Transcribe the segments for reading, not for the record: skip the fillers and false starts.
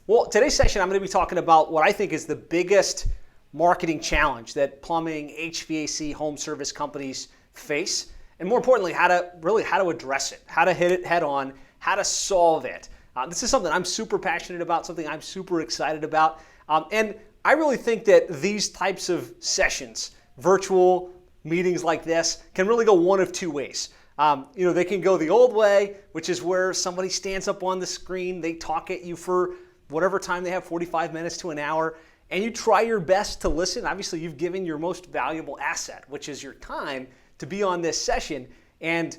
Well, today's session, I'm going to be talking about what I think is the biggest marketing challenge that plumbing, HVAC, home service companies face, and more importantly, how to address it, how to hit it head on, how to solve it. This is something I'm super passionate about, something I'm super excited about, and I really think that these types of sessions, virtual meetings like this, can really go one of two ways. They can go the old way, which is where somebody stands up on the screen, they talk at you for whatever time they have, 45 minutes to an hour, and you try your best to listen. Obviously, you've given your most valuable asset, which is your time, to be on this session, and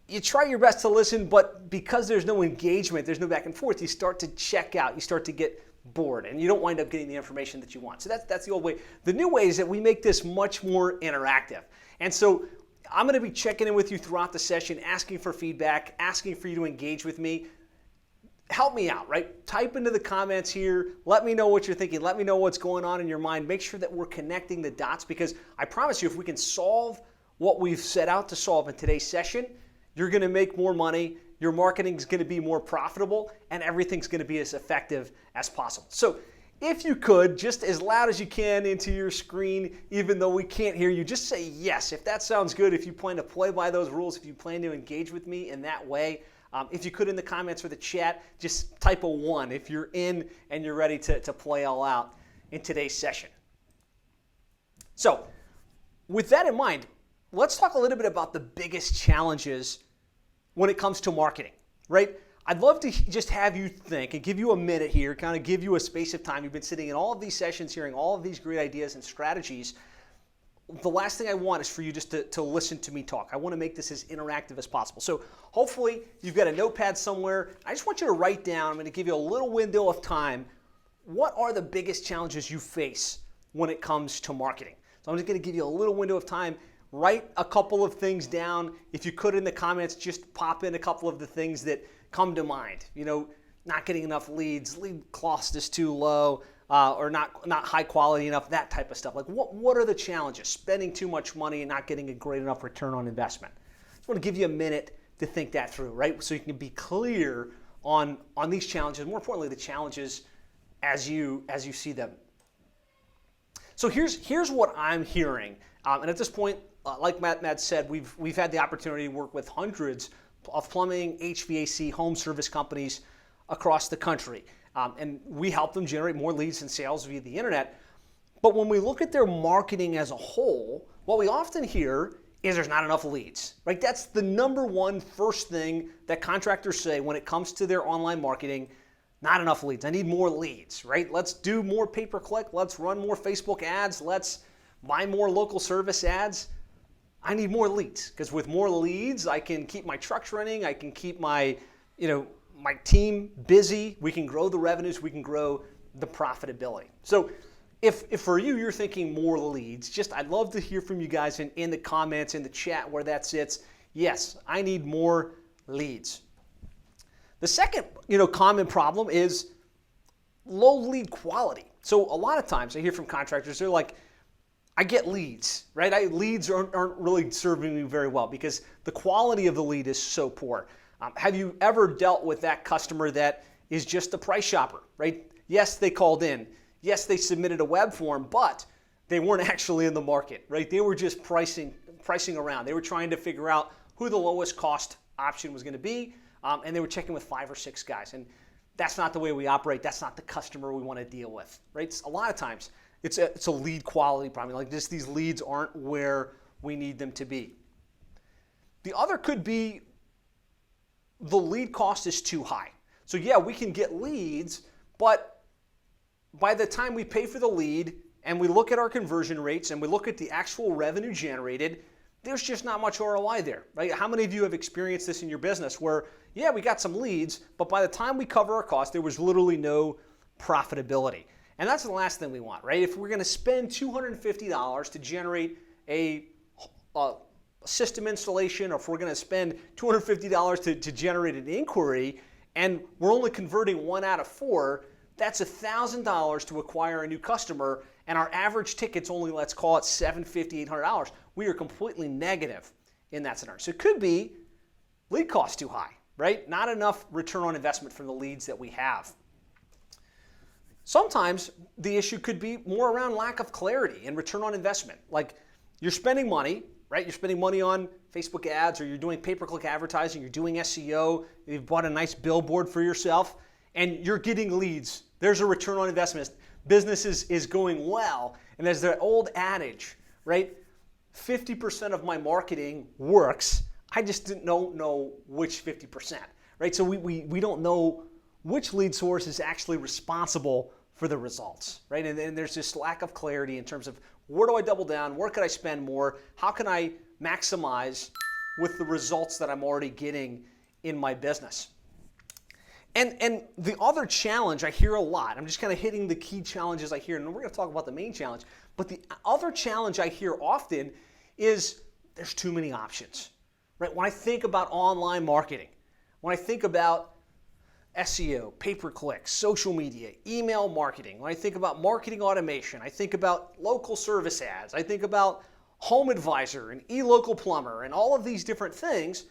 you try your best to listen, but because there's no engagement, there's no back and forth, you start to check out, you start to get bored, and you don't wind up getting the information that you want. So that's the old way. The new way is that we make this much more interactive. And so I'm going to be checking in with you throughout the session, asking for feedback, asking for you to engage with me. Help me out, right? Type into the comments here. Let me know what you're thinking. Let me know what's going on in your mind. Make sure that we're connecting the dots, because I promise you, if we can solve what we've set out to solve in today's session, you're going to make more money, your marketing is going to be more profitable, and everything's going to be as effective as possible. So if you could, just as loud as you can into your screen, even though we can't hear you, just say yes. If that sounds good, if you plan to play by those rules, if you plan to engage with me in that way, if you could in the comments or the chat, just type a 1 if you're in and you're ready to play all out in today's session. So with that in mind, let's talk a little bit about the biggest challenges when it comes to marketing, right? I'd love to just have you think and give you a minute here, kind of give you a space of time. You've been sitting in all of these sessions, hearing all of these great ideas and strategies. The last thing I want is for you just to listen to me talk. I want to make this as interactive as possible. So hopefully you've got a notepad somewhere. I just want you to write down, I'm going to give you a little window of time, what are the biggest challenges you face when it comes to marketing? So I'm just going to give you a little window of time. Write a couple of things down. If you could in the comments, just pop in a couple of the things that come to mind. Not getting enough leads, lead cost is too low, or not high quality enough, that type of stuff. Like what are the challenges? Spending too much money and not getting a great enough return on investment. I just want to give you a minute to think that through, right? So you can be clear on these challenges, more importantly, the challenges as you see them. So here's what I'm hearing. And at this point, like Matt said, we've had the opportunity to work with hundreds of plumbing, HVAC, home service companies across the country. And we help them generate more leads and sales via the internet. But when we look at their marketing as a whole, what we often hear is there's not enough leads, right? That's the number one first thing that contractors say when it comes to their online marketing. Not enough leads. I need more leads, right? Let's do more pay-per-click. Let's run more Facebook ads. Let's buy more local service ads. I need more leads, because with more leads, I can keep my trucks running. I can keep my team busy. We can grow the revenues. We can grow the profitability. So if for you're thinking more leads, I'd love to hear from you guys in the comments, in the chat where that sits. Yes, I need more leads. The second, common problem is low lead quality. So a lot of times I hear from contractors, they're like, I get leads, right? Leads aren't really serving me very well because the quality of the lead is so poor. Have you ever dealt with that customer that is just a price shopper, right? Yes, they called in. Yes, they submitted a web form, but they weren't actually in the market, right? They were just pricing around. They were trying to figure out who the lowest cost option was going to be, and they were checking with 5 or 6 guys. And that's not the way we operate. That's not the customer we want to deal with, right? A lot of times, it's a lead quality problem. Like these leads aren't where we need them to be. The other could be the lead cost is too high. So yeah, we can get leads, but by the time we pay for the lead and we look at our conversion rates and we look at the actual revenue generated, there's just not much ROI there, right? How many of you have experienced this in your business where, yeah, we got some leads, but by the time we cover our costs, there was literally no profitability. And that's the last thing we want, right? If we're going to spend $250 to generate a system installation, or if we're going to spend $250 to generate an inquiry, and we're only converting 1 out of 4, that's $1,000 to acquire a new customer, and our average ticket's only, let's call it $750, $800. We are completely negative in that scenario. So it could be lead cost too high, right? Not enough return on investment from the leads that we have. Sometimes the issue could be more around lack of clarity and return on investment. Like you're spending money, right? You're spending money on Facebook ads, or you're doing pay-per-click advertising, you're doing SEO, you've bought a nice billboard for yourself, and you're getting leads. There's a return on investment. Business is going well. And there's the old adage, right? 50% of my marketing works. I just don't know which 50%, right? So we don't know which lead source is actually responsible for the results, right? And then there's this lack of clarity in terms of where do I double down? Where could I spend more? How can I maximize with the results that I'm already getting in my business? And the other challenge I hear a lot, I'm just kind of hitting the key challenges I hear, and we're going to talk about the main challenge, but the other challenge I hear often is there's too many options, right? When I think about online marketing, when I think about SEO, pay-per-click, social media, email marketing, when I think about marketing automation, I think about local service ads, I think about Home Advisor and eLocal Plumber and all of these different things.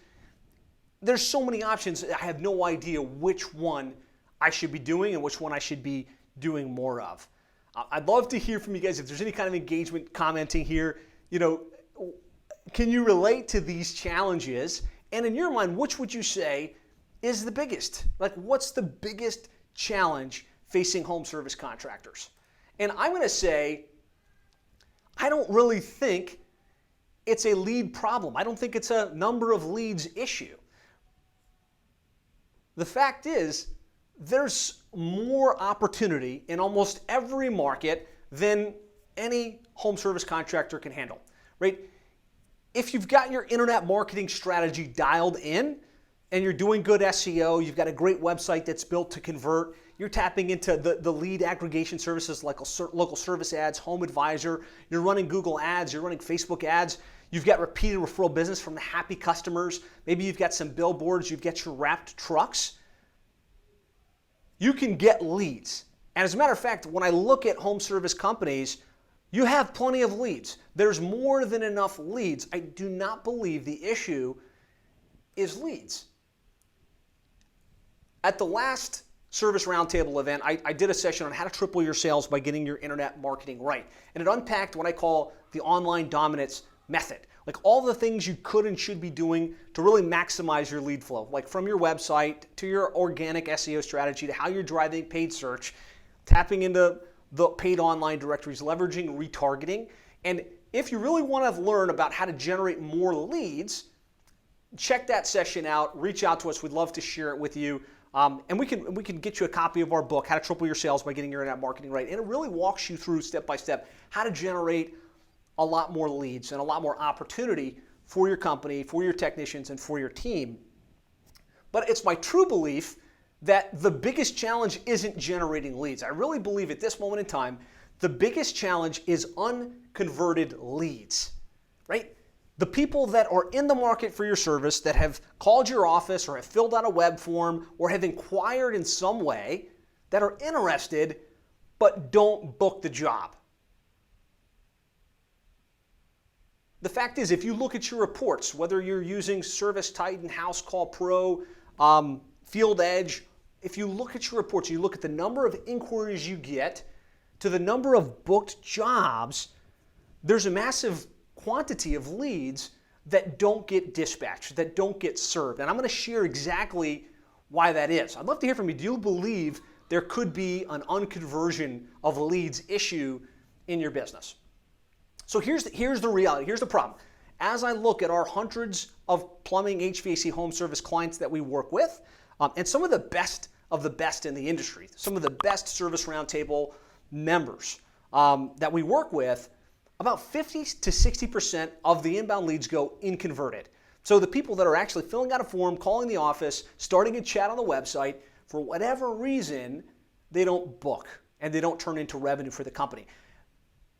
There's so many options, I have no idea which one I should be doing and which one I should be doing more of. I'd love to hear from you guys if there's any kind of engagement commenting here. Can you relate to these challenges? And in your mind, which would you say is the biggest? Like, what's the biggest challenge facing home service contractors? And I'm going to say, I don't really think it's a lead problem. I don't think it's a number of leads issue. The fact is, there's more opportunity in almost every market than any home service contractor can handle, right? If you've got your internet marketing strategy dialed in and you're doing good SEO, you've got a great website that's built to convert, you're tapping into the lead aggregation services like local service ads, Home Advisor, you're running Google ads, you're running Facebook ads, you've got repeated referral business from the happy customers, maybe you've got some billboards, you've got your wrapped trucks, you can get leads. And as a matter of fact, when I look at home service companies, you have plenty of leads. There's more than enough leads. I do not believe the issue is leads. At the last Service Roundtable event, I did a session on how to triple your sales by getting your internet marketing right. And it unpacked what I call the online dominance method. Like all the things you could and should be doing to really maximize your lead flow, like from your website to your organic SEO strategy to how you're driving paid search, tapping into the paid online directories, leveraging retargeting. And if you really want to learn about how to generate more leads, check that session out, reach out to us. We'd love to share it with you. And we can get you a copy of our book, How to Triple Your Sales by Getting Your Internet Marketing Right. And it really walks you through step by step how to generate a lot more leads and a lot more opportunity for your company, for your technicians, and for your team. But it's my true belief that the biggest challenge isn't generating leads. I really believe at this moment in time, the biggest challenge is unconverted leads, right? The people that are in the market for your service that have called your office or have filled out a web form or have inquired in some way that are interested but don't book the job. The fact is, if you look at your reports, whether you're using Service Titan, House Call Pro, Field Edge, if you look at your reports, you look at the number of inquiries you get to the number of booked jobs, there's a massive quantity of leads that don't get dispatched, that don't get served. And I'm going to share exactly why that is. I'd love to hear from you. Do you believe there could be an unconversion of leads issue in your business? So here's the reality, here's the problem. As I look at our hundreds of plumbing, HVAC, home service clients that we work with, and some of the best in the industry, some of the best Service Roundtable members that we work with, about 50 to 60% of the inbound leads go inconverted. So the people that are actually filling out a form, calling the office, starting a chat on the website, for whatever reason, they don't book and they don't turn into revenue for the company.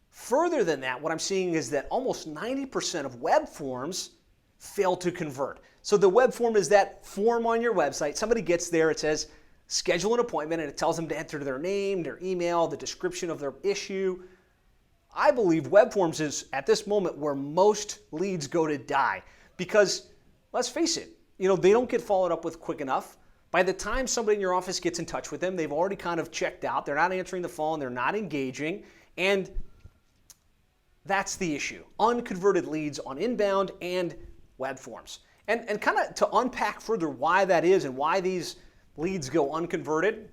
Further than that, what I'm seeing is that almost 90% of web forms fail to convert. So the web form is that form on your website. Somebody gets there, it says schedule an appointment, and it tells them to enter their name, their email, the description of their issue. I believe web forms is at this moment where most leads go to die because, let's face it, they don't get followed up with quick enough. By the time somebody in your office gets in touch with them, they've already kind of checked out. They're not answering the phone. They're not engaging. And that's the issue. Unconverted leads on inbound and web forms. And kind of to unpack further why that is and why these leads go unconverted,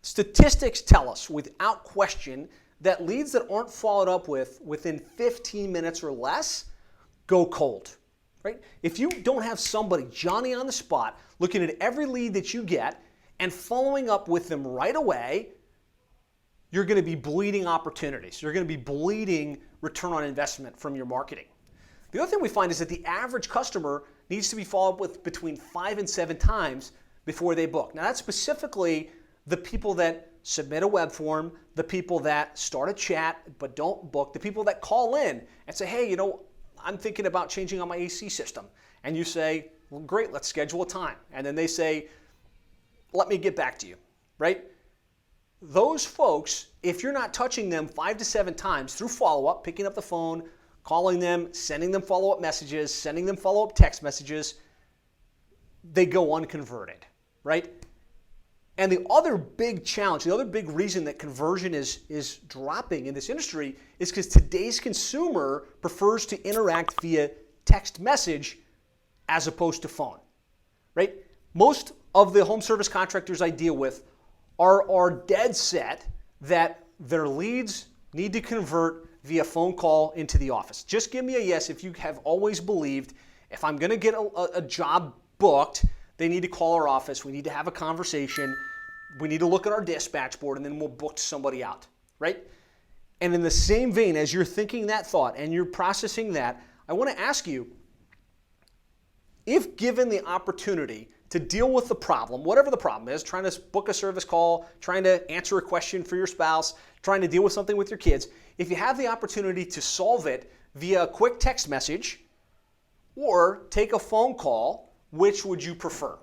statistics tell us without question that leads that aren't followed up with within 15 minutes or less go cold. Right? If you don't have somebody, Johnny on the spot, looking at every lead that you get and following up with them right away, you're going to be bleeding opportunities. You're going to be bleeding return on investment from your marketing. The other thing we find is that the average customer needs to be followed up with between 5 and 7 times before they book. Now that's specifically the people that submit a web form, the people that start a chat but don't book, the people that call in and say, hey, I'm thinking about changing on my AC system. And you say, well, great, let's schedule a time. And then they say, let me get back to you, right? Those folks, if you're not touching them 5 to 7 times through follow-up, picking up the phone, calling them, sending them follow-up messages, sending them follow-up text messages, they go unconverted, right? And the other big challenge, the other big reason that conversion is dropping in this industry is because today's consumer prefers to interact via text message as opposed to phone, right? Most of the home service contractors I deal with are dead set that their leads need to convert via phone call into the office. Just give me a yes if you have always believed if I'm going to get a job booked, they need to call our office, we need to have a conversation, we need to look at our dispatch board, and then we'll book somebody out, right? And in the same vein, as you're thinking that thought and you're processing that, I want to ask you, if given the opportunity to deal with the problem, whatever the problem is, trying to book a service call, trying to answer a question for your spouse, trying to deal with something with your kids, if you have the opportunity to solve it via a quick text message or take a phone call, which would you prefer?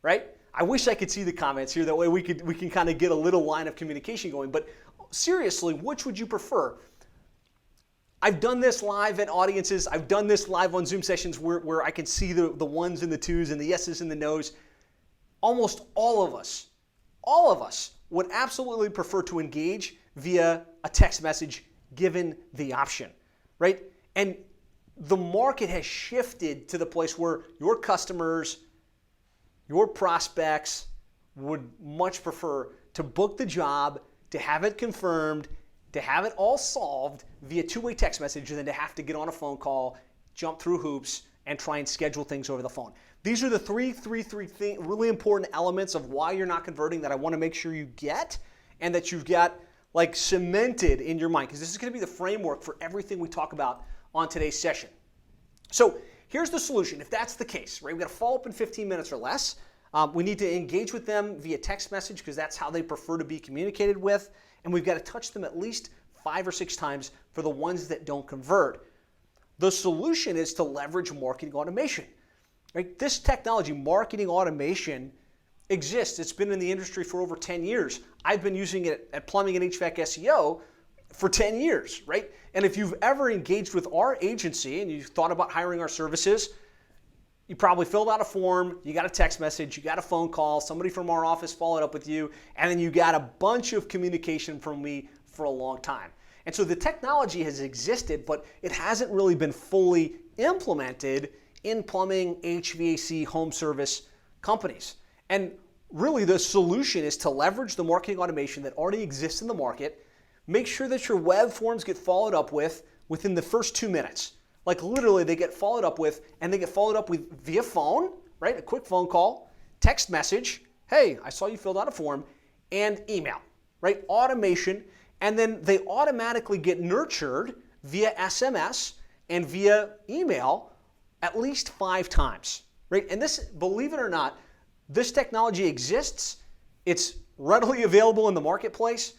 Right? I wish I could see the comments here. That way we can kind of get a little line of communication going. But seriously, which would you prefer? I've done this live at audiences. I've done this live on Zoom sessions where I can see the ones and the twos and the yeses and the nos. Almost all of us would absolutely prefer to engage via a text message given the option, right? And the market has shifted to the place where your customers, your prospects would much prefer to book the job, to have it confirmed, to have it all solved via two-way text message than to have to get on a phone call, jump through hoops, and try and schedule things over the phone. These are the three really important elements of why you're not converting that I want to make sure you get and that you've got like cemented in your mind, because this is going to be the framework for everything we talk about on today's session. So here's the solution. If that's the case, right, we've got to follow up in 15 minutes or less. We need to engage with them via text message because that's how they prefer to be communicated with. And we've got to touch them at least 5 or 6 times for the ones that don't convert. The solution is to leverage marketing automation. Right? This technology, marketing automation, exists. It's been in the industry for over 10 years. I've been using it at Plumbing and HVAC SEO for 10 years, right? And if you've ever engaged with our agency and you've thought about hiring our services, you probably filled out a form, you got a text message, you got a phone call, somebody from our office followed up with you, and then you got a bunch of communication from me for a long time. And so the technology has existed, but it hasn't really been fully implemented in plumbing, HVAC, home service companies. And really the solution is to leverage the marketing automation that already exists in the market, make sure that your web forms get followed up with within the first 2 minutes. Like literally they get followed up with, and they get followed up with via phone, right? A quick phone call, text message, hey, I saw you filled out a form, and email, right? Automation, and then they automatically get nurtured via SMS and via email at least 5 times, right? And this, believe it or not, this technology exists. It's readily available in the marketplace.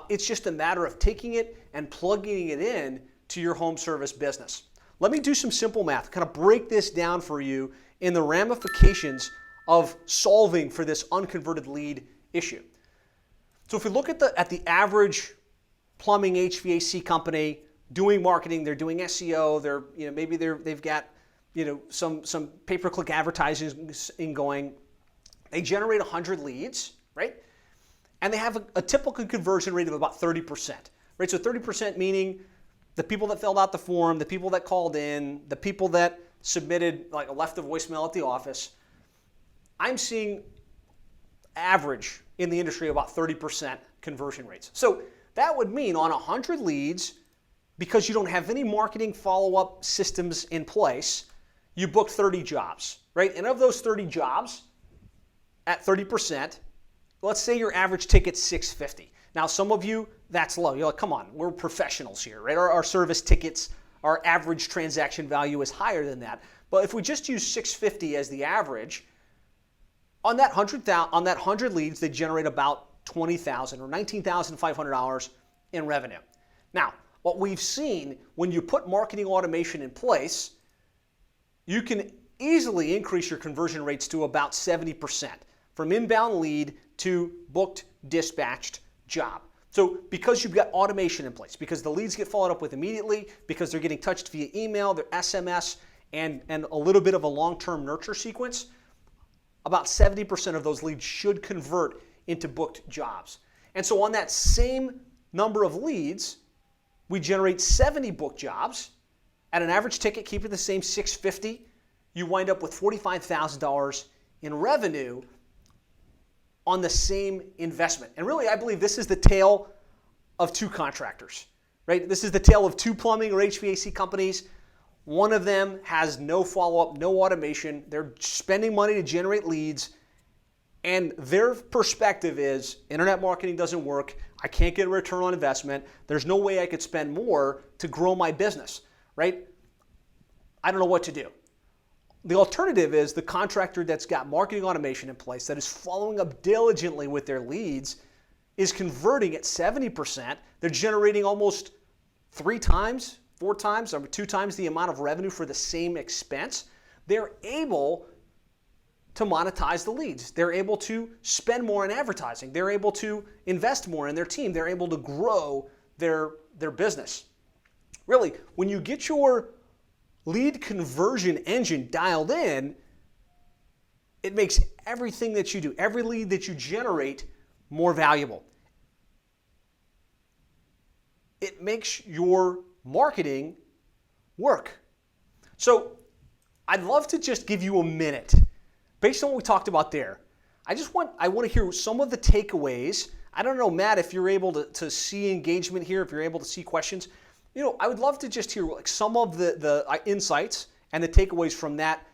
It's just a matter of taking it and plugging it in to your home service business. Let me do some simple math, kind of break this down for you in the ramifications of solving for this unconverted lead issue. So if we look at the average plumbing HVAC company doing marketing, they're doing SEO, they've got some pay-per-click advertising going. They generate 100 leads, right? And they have a typical conversion rate of about 30%, right? So 30% meaning the people that filled out the form, the people that called in, the people that submitted, like left a voicemail at the office. I'm seeing average in the industry about 30% conversion rates. So that would mean on 100 leads, because you don't have any marketing follow-up systems in place, you booked 30 jobs, right? And of those 30 jobs, at 30%, let's say your average ticket's $650. Now, some of you, that's low. You're like, come on, we're professionals here, right? Our service tickets, our average transaction value is higher than that. But if we just use $650 as the average, on that 100 leads, they generate about $20,000 or $19,500 in revenue. Now, what we've seen when you put marketing automation in place, you can easily increase your conversion rates to about 70% from inbound lead to booked, dispatched job. So because you've got automation in place, because the leads get followed up with immediately, because they're getting touched via email, their SMS, and a little bit of a long-term nurture sequence, about 70% of those leads should convert into booked jobs. And so on that same number of leads, we generate 70 booked jobs at an average ticket, keep it the same, $650. You wind up with $45,000 in revenue on the same investment. And really, I believe this is the tale of two contractors, right? This is the tale of two plumbing or HVAC companies. One of them has no follow-up, no automation. They're spending money to generate leads, and their perspective is internet marketing doesn't work. I can't get a return on investment. There's no way I could spend more to grow my business, right? I don't know what to do. The alternative is the contractor that's got marketing automation in place, that is following up diligently with their leads, is converting at 70%. They're generating almost 3 times, 4 times, or 2 times the amount of revenue for the same expense. They're able to monetize the leads. They're able to spend more in advertising. They're able to invest more in their team. They're able to grow their business. Really, when you get your lead conversion engine dialed in, it makes everything that you do, every lead that you generate, more valuable. It makes your marketing work. So I'd love to just give you a minute. Based on what we talked about there, I want to hear some of the takeaways. I don't know, Matt, if you're able to see engagement here, if you're able to see questions. I would love to just hear some of the insights and the takeaways from that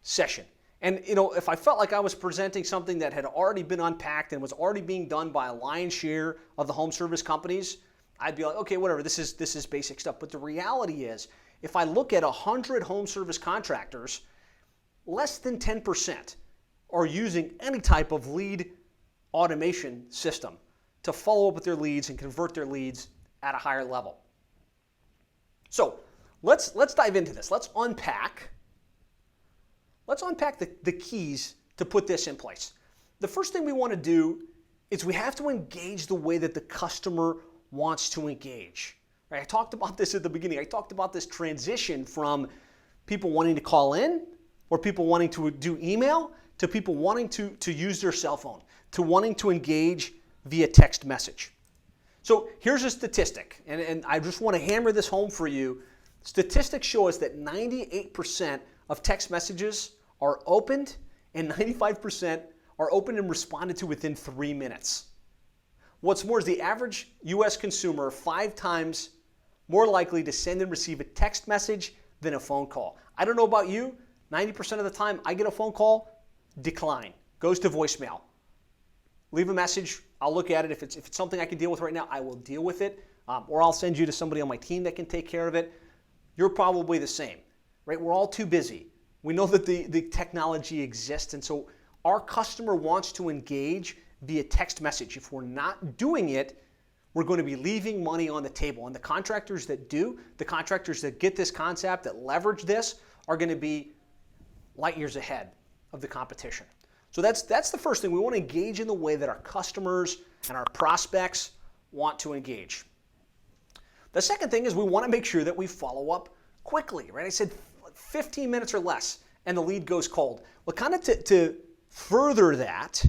session. And, if I felt like I was presenting something that had already been unpacked and was already being done by a lion's share of the home service companies, I'd be like, okay, whatever, this is basic stuff. But the reality is, if I look at 100 home service contractors, less than 10% are using any type of lead automation system to follow up with their leads and convert their leads at a higher level. So let's dive into this. Let's unpack the keys to put this in place. The first thing we want to do is we have to engage the way that the customer wants to engage. Right? I talked about this at the beginning. I talked about this transition from people wanting to call in or people wanting to do email to people wanting to use their cell phone, to wanting to engage via text message. So here's a statistic, and I just want to hammer this home for you. Statistics show us that 98% of text messages are opened and 95% are opened and responded to within 3 minutes. What's more is the average U.S. consumer 5 times more likely to send and receive a text message than a phone call. I don't know about you, 90% of the time I get a phone call, decline, goes to voicemail. Leave a message, I'll look at it. If it's something I can deal with right now, I will deal with it. Or I'll send you to somebody on my team that can take care of it. You're probably the same, right? We're all too busy. We know that the technology exists, and so our customer wants to engage via text message. If we're not doing it, we're going to be leaving money on the table. And the contractors that do, the contractors that get this concept, that leverage this, are going to be light years ahead of the competition. So that's the first thing. We want to engage in the way that our customers and our prospects want to engage. The second thing is we want to make sure that we follow up quickly, right? I said 15 minutes or less, and the lead goes cold. Well, kind of to further that,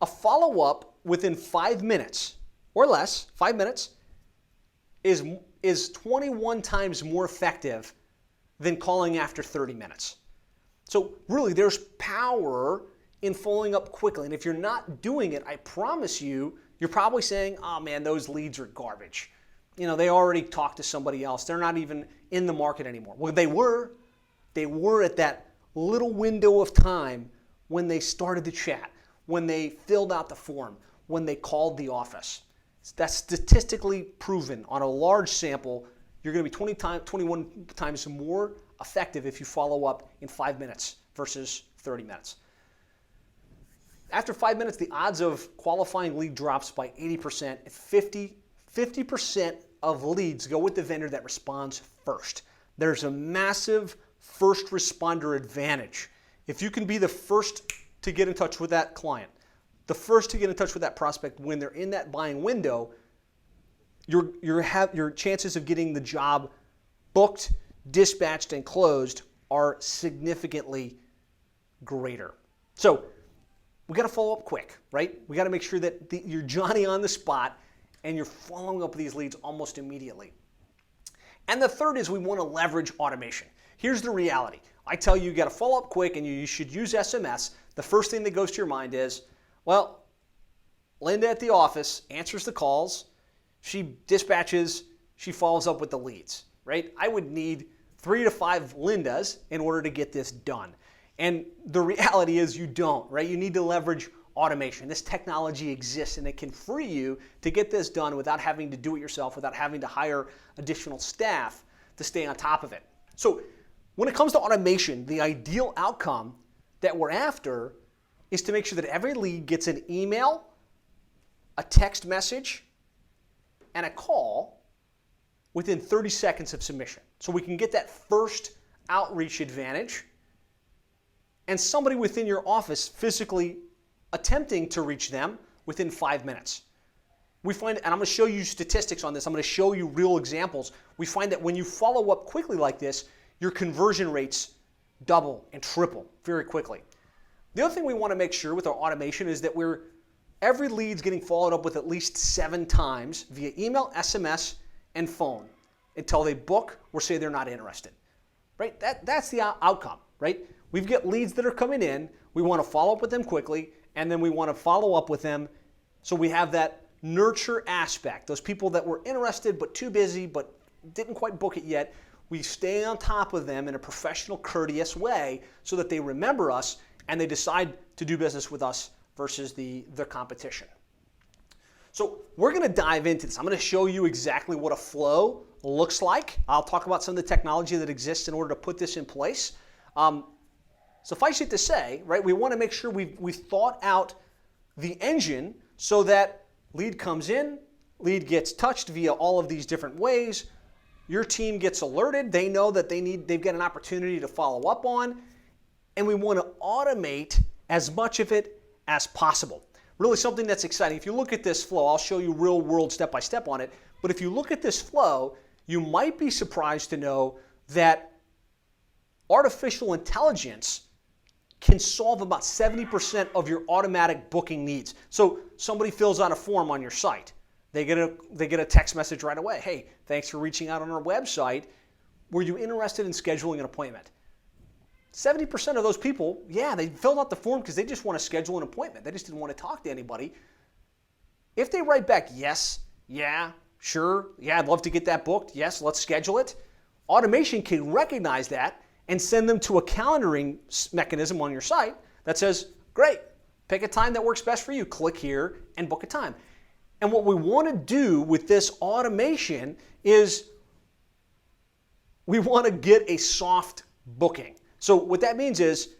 a follow-up within 5 minutes or less, 5 minutes, is 21 times more effective than calling after 30 minutes. So really, there's power in following up quickly. And if you're not doing it, I promise you, you're probably saying, oh man, those leads are garbage. You know, they already talked to somebody else. They're not even in the market anymore. Well, they were at that little window of time when they started the chat, when they filled out the form, when they called the office. That's statistically proven. On a large sample, you're going to be 21 times more effective if you follow up in 5 minutes versus 30 minutes. After 5 minutes, the odds of qualifying lead drops by 80%. 50% of leads go with the vendor that responds first. There's a massive first responder advantage. If you can be the first to get in touch with that client, the first to get in touch with that prospect when they're in that buying window, your chances of getting the job booked, dispatched, and closed are significantly greater. So we got to follow up quick, right? We got to make sure that you're Johnny on the spot and you're following up with these leads almost immediately. And the third is we want to leverage automation. Here's the reality. I tell you, you got to follow up quick and you should use SMS. The first thing that goes to your mind is, well, Linda at the office answers the calls, she dispatches, she follows up with the leads, right? I would need 3 to 5 Lindas in order to get this done. And the reality is you don't, right? You need to leverage automation. This technology exists and it can free you to get this done without having to do it yourself, without having to hire additional staff to stay on top of it. So when it comes to automation, the ideal outcome that we're after is to make sure that every lead gets an email, a text message, and a call within 30 seconds of submission. So we can get that first outreach advantage and somebody within your office physically attempting to reach them within 5 minutes. We find, and I'm going to show you statistics on this, I'm going to show you real examples. We find that when you follow up quickly like this, your conversion rates double and triple very quickly. The other thing we want to make sure with our automation is that every lead's getting followed up with at least 7 times via email, SMS, and phone until they book or say they're not interested. Right? That's the outcome, right? We've got leads that are coming in, we want to follow up with them quickly, and then we want to follow up with them so we have that nurture aspect. Those people that were interested but too busy but didn't quite book it yet, we stay on top of them in a professional, courteous way so that they remember us and they decide to do business with us versus the competition. So we're going to dive into this. I'm going to show you exactly what a flow looks like. I'll talk about some of the technology that exists in order to put this in place. Suffice it to say, right, we want to make sure we've thought out the engine so that lead comes in, lead gets touched via all of these different ways, your team gets alerted, they know that they've got an opportunity to follow up on, and we want to automate as much of it as possible. Really something that's exciting. If you look at this flow, I'll show you real world step-by-step on it, but if you look at this flow, you might be surprised to know that artificial intelligence can solve about 70% of your automatic booking needs. So somebody fills out a form on your site. They get a text message right away. Hey, thanks for reaching out on our website. Were you interested in scheduling an appointment? 70% of those people, yeah, they filled out the form because they just want to schedule an appointment. They just didn't want to talk to anybody. If they write back, yes, yeah, sure, yeah, I'd love to get that booked. Yes, let's schedule it. Automation can recognize that and send them to a calendaring mechanism on your site that says, great, pick a time that works best for you. Click here and book a time. And what we want to do with this automation is we want to get a soft booking. So what that means is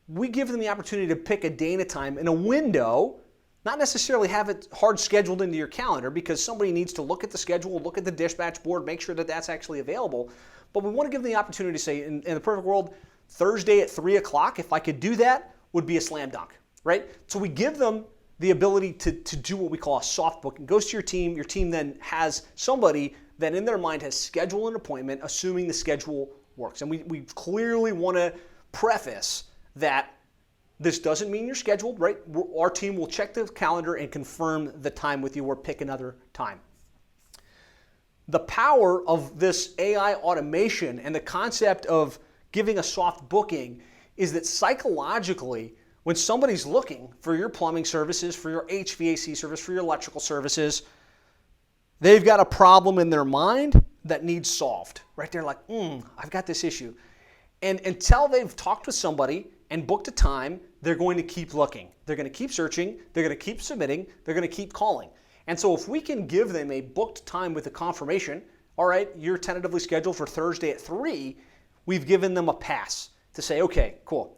we give them the opportunity to pick a day and a time in a window, not necessarily have it hard scheduled into your calendar because somebody needs to look at the schedule, look at the dispatch board, make sure that that's actually available. But we want to give them the opportunity to say, in the perfect world, Thursday at 3 o'clock, if I could do that, would be a slam dunk, right? So we give them the ability to do what we call a soft booking. Goes to your team then has somebody that in their mind has scheduled an appointment, assuming the schedule works. And we clearly want to preface that this doesn't mean you're scheduled, right? Our team will check the calendar and confirm the time with you or pick another time. The power of this AI automation and the concept of giving a soft booking is that psychologically, when somebody's looking for your plumbing services, for your HVAC service, for your electrical services, they've got a problem in their mind that needs solved, right? They're like, I've got this issue. And until they've talked with somebody and booked a time, they're going to keep looking. They're going to keep searching. They're going to keep submitting. They're going to keep calling. And so if we can give them a booked time with a confirmation, all right, you're tentatively scheduled for Thursday at 3, we've given them a pass to say, okay, cool,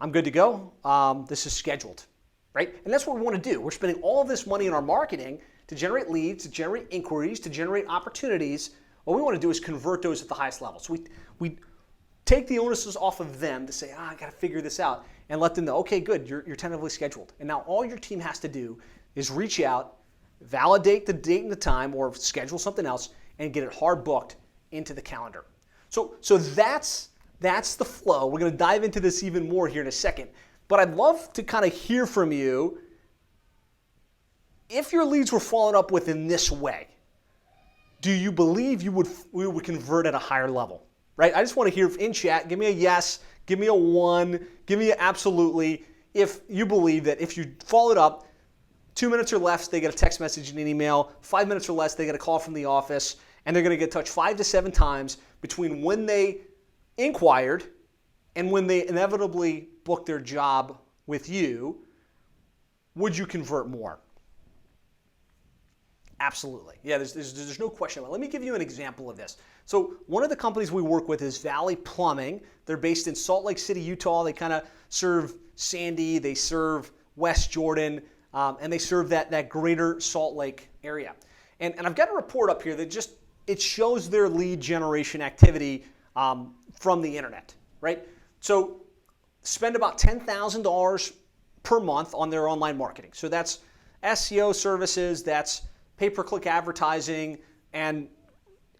I'm good to go. This is scheduled, right? And that's what we want to do. We're spending all of this money in our marketing to generate leads, to generate inquiries, to generate opportunities. What we want to do is convert those at the highest level. So we take the onus off of them to say, I got to figure this out, and let them know, okay, good, you're tentatively scheduled. And now all your team has to do is reach out, validate the date and the time, or schedule something else, and get it hard booked into the calendar. So that's the flow. We're going to dive into this even more here in a second. But I'd love to kind of hear from you if your leads were followed up with in this way. Do you believe we would convert at a higher level? Right? I just want to hear in chat. Give me a yes. Give me a 1. Give me an absolutely. If you believe that if you followed up, 2 minutes or less, they get a text message and an email. 5 minutes or less, they get a call from the office, and they're going to get touched 5 to 7 times between when they inquired and when they inevitably booked their job with you. Would you convert more? Absolutely. Yeah, there's no question about it. Let me give you an example of this. So one of the companies we work with is Valley Plumbing. They're based in Salt Lake City, Utah. They kind of serve Sandy, they serve West Jordan, and they serve that greater Salt Lake area. And I've got a report up here that it shows their lead generation activity from the internet, right? So spend about $10,000 per month on their online marketing. So that's SEO services, that's pay-per-click advertising, and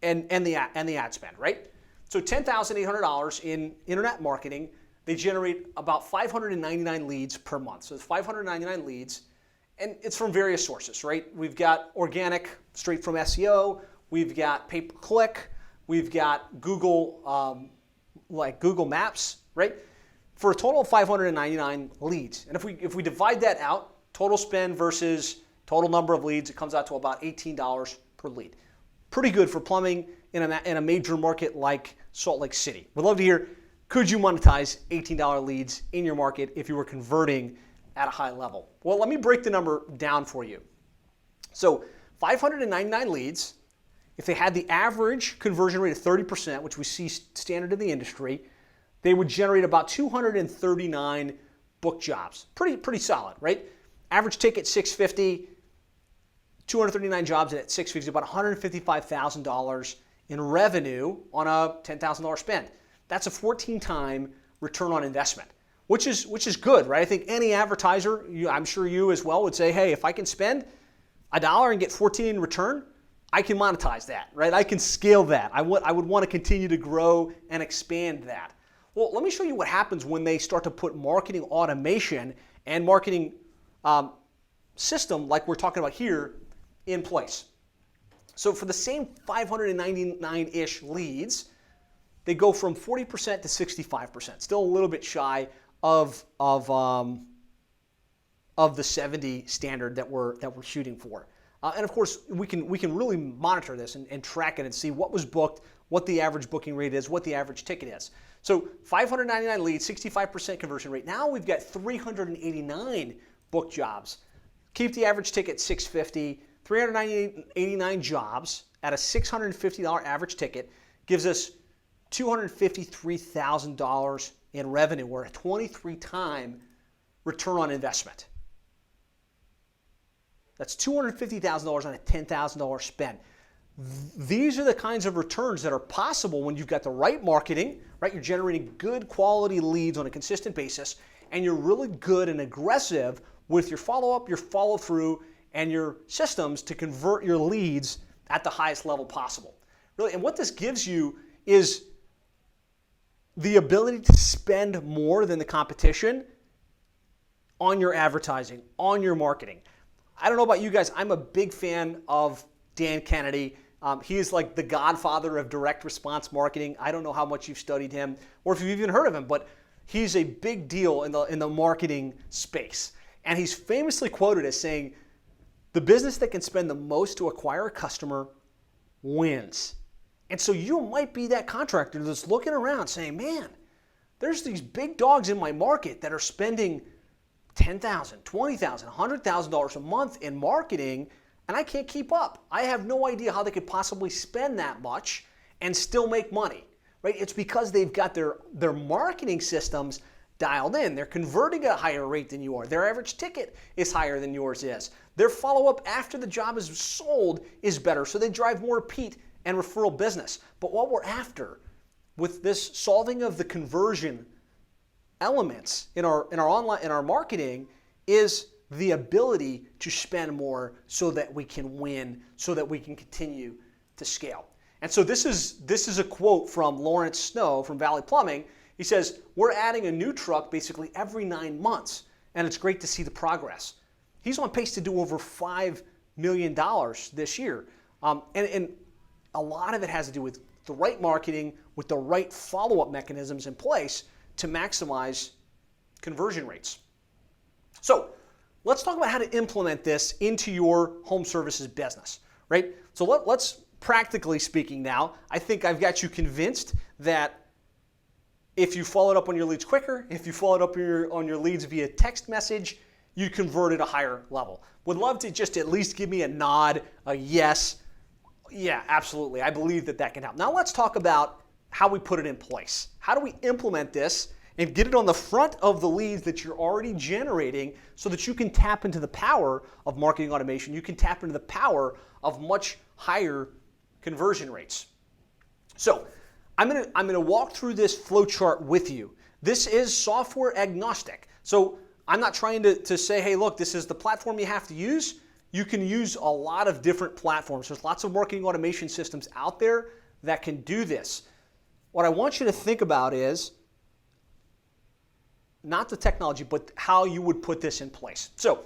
the ad spend, right? So $10,800 in internet marketing. They generate about 599 leads per month. So it's 599 leads, and it's from various sources, right? We've got organic, straight from SEO. We've got pay-per-click. We've got Google, like Google Maps, right? For a total of 599 leads. And if we divide that out, total spend versus total number of leads, it comes out to about $18 per lead. Pretty good for plumbing in a major market like Salt Lake City. We'd love to hear, could you monetize $18 leads in your market if you were converting at a high level? Well, let me break the number down for you. So 599 leads, if they had the average conversion rate of 30%, which we see standard in the industry, they would generate about 239 book jobs. Pretty solid, right? Average ticket $650, 239 jobs at $650, about $155,000 in revenue on a $10,000 spend. That's a 14-time return on investment, which is good, right? I think any advertiser, I'm sure you as well, would say, hey, if I can spend $1 and get 14 in return, I can monetize that, right? I can scale that. I would want to continue to grow and expand that. Well, let me show you what happens when they start to put marketing automation and marketing system like we're talking about here in place. So for the same 599-ish leads, they go from 40% to 65%, still a little bit shy of the 70 standard that we're shooting for. And of course, we can really monitor this and track it and see what was booked, what the average booking rate is, what the average ticket is. So 599 leads, 65% conversion rate. Now we've got 389 book jobs. Keep the average ticket $650. 389 jobs at a $650 average ticket gives us $253,000 in revenue, or a 23-time return on investment. That's $250,000 on a $10,000 spend. These are the kinds of returns that are possible when you've got the right marketing, right? You're generating good quality leads on a consistent basis, and you're really good and aggressive with your follow-up, your follow-through, and your systems to convert your leads at the highest level possible. Really, and what this gives you is the ability to spend more than the competition on your advertising, on your marketing. I don't know about you guys, I'm a big fan of Dan Kennedy. He is like the godfather of direct response marketing. I don't know how much you've studied him or if you've even heard of him, but he's a big deal in the marketing space. And he's famously quoted as saying, the business that can spend the most to acquire a customer wins. And so you might be that contractor that's looking around saying, man, there's these big dogs in my market that are spending $10,000, $20,000, $100,000 a month in marketing, and I can't keep up. I have no idea how they could possibly spend that much and still make money, right? It's because they've got their marketing systems dialed in. They're converting at a higher rate than you are. Their average ticket is higher than yours is. Their follow-up after the job is sold is better, so they drive more repeat and referral business. But what we're after with this solving of the conversion elements in our marketing is the ability to spend more so that we can win, so that we can continue to scale. And so this is a quote from Lawrence Snow from Valley Plumbing. He says, we're adding a new truck basically every 9 months, and it's great to see the progress. He's on pace to do over $5 million this year. And a lot of it has to do with the right marketing, with the right follow-up mechanisms in place to maximize conversion rates. So let's talk about how to implement this into your home services business, right? So let's practically speaking now, I think I've got you convinced that if you followed up on your leads quicker, if you followed up on your leads via text message, you convert at a higher level. Would love to just at least give me a nod, a yes. Yeah, absolutely. I believe that can help. Now let's talk about how we put it in place. How do we implement this and get it on the front of the leads that you're already generating so that you can tap into the power of marketing automation. You can tap into the power of much higher conversion rates. So I'm gonna walk through this flow chart with you. This is software agnostic. So I'm not trying to say, hey, look, this is the platform you have to use. You can use a lot of different platforms. There's lots of marketing automation systems out there that can do this. What I want you to think about is not the technology, but how you would put this in place. So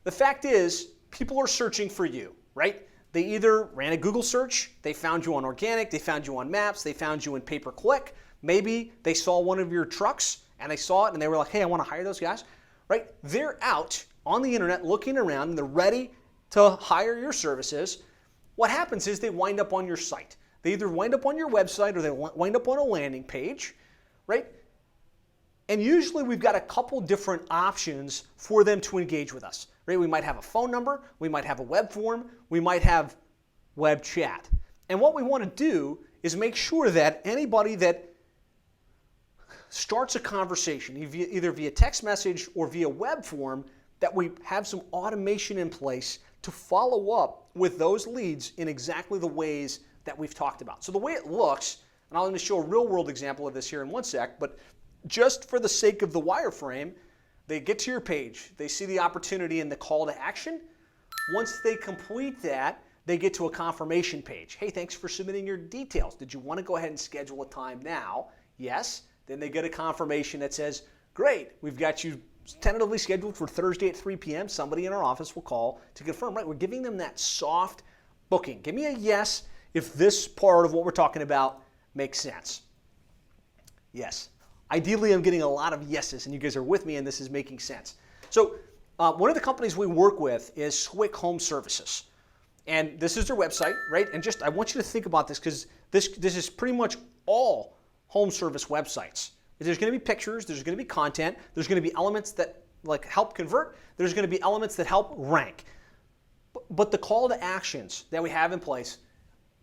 the fact is, people are searching for you, right? They either ran a Google search, they found you on organic, they found you on maps, they found you in pay-per-click. Maybe they saw one of your trucks and they saw it and they were like, hey, I want to hire those guys, right? They're out on the internet looking around and they're ready to hire your services. What happens is they wind up on your site. They either wind up on your website or they wind up on a landing page, right? And usually we've got a couple different options for them to engage with us, right? We might have a phone number, we might have a web form, we might have web chat. And what we want to do is make sure that anybody that starts a conversation, either via text message or via web form, that we have some automation in place to follow up with those leads in exactly the ways that we've talked about. So the way it looks, and I'm going to show a real world example of this here in one sec, but just for the sake of the wireframe, they get to your page, they see the opportunity and the call to action. Once they complete that, they get to a confirmation page. Hey, thanks for submitting your details. Did you want to go ahead and schedule a time now? Yes. Then they get a confirmation that says, great, we've got you tentatively scheduled for Thursday at 3 p.m. Somebody in our office will call to confirm, right? We're giving them that soft booking. Give me a yes if this part of what we're talking about makes sense. Yes. Ideally, I'm getting a lot of yeses, and you guys are with me, and this is making sense. So one of the companies we work with is HVAC Home Services. And this is their website, right? And just I want you to think about this because this is pretty much all home service websites. There's going to be pictures, there's going to be content, there's going to be elements that like help convert, there's going to be elements that help rank. But the call to actions that we have in place,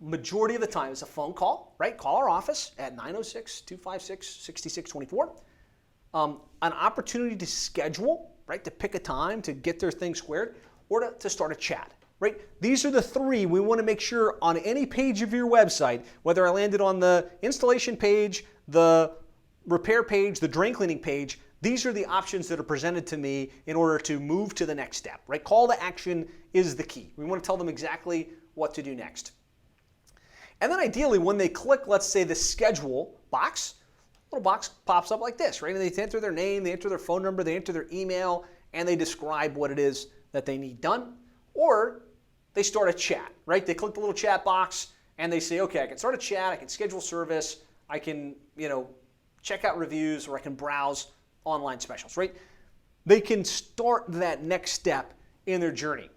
majority of the time is a phone call, right? Call our office at 906-256-6624. An opportunity to schedule, right? To pick a time to get their thing squared or to start a chat, right? These are the three we want to make sure on any page of your website, whether I landed on the installation page, the repair page, the drain cleaning page, these are the options that are presented to me in order to move to the next step, right? Call to action is the key. We want to tell them exactly what to do next. And then ideally, when they click, let's say, the schedule box, a little box pops up like this, right? And they enter their name, they enter their phone number, they enter their email, and they describe what it is that they need done. Or they start a chat, right? They click the little chat box and they say, okay, I can start a chat, I can schedule service, I can, check out reviews, or I can browse online specials, right? They can start that next step in their journey.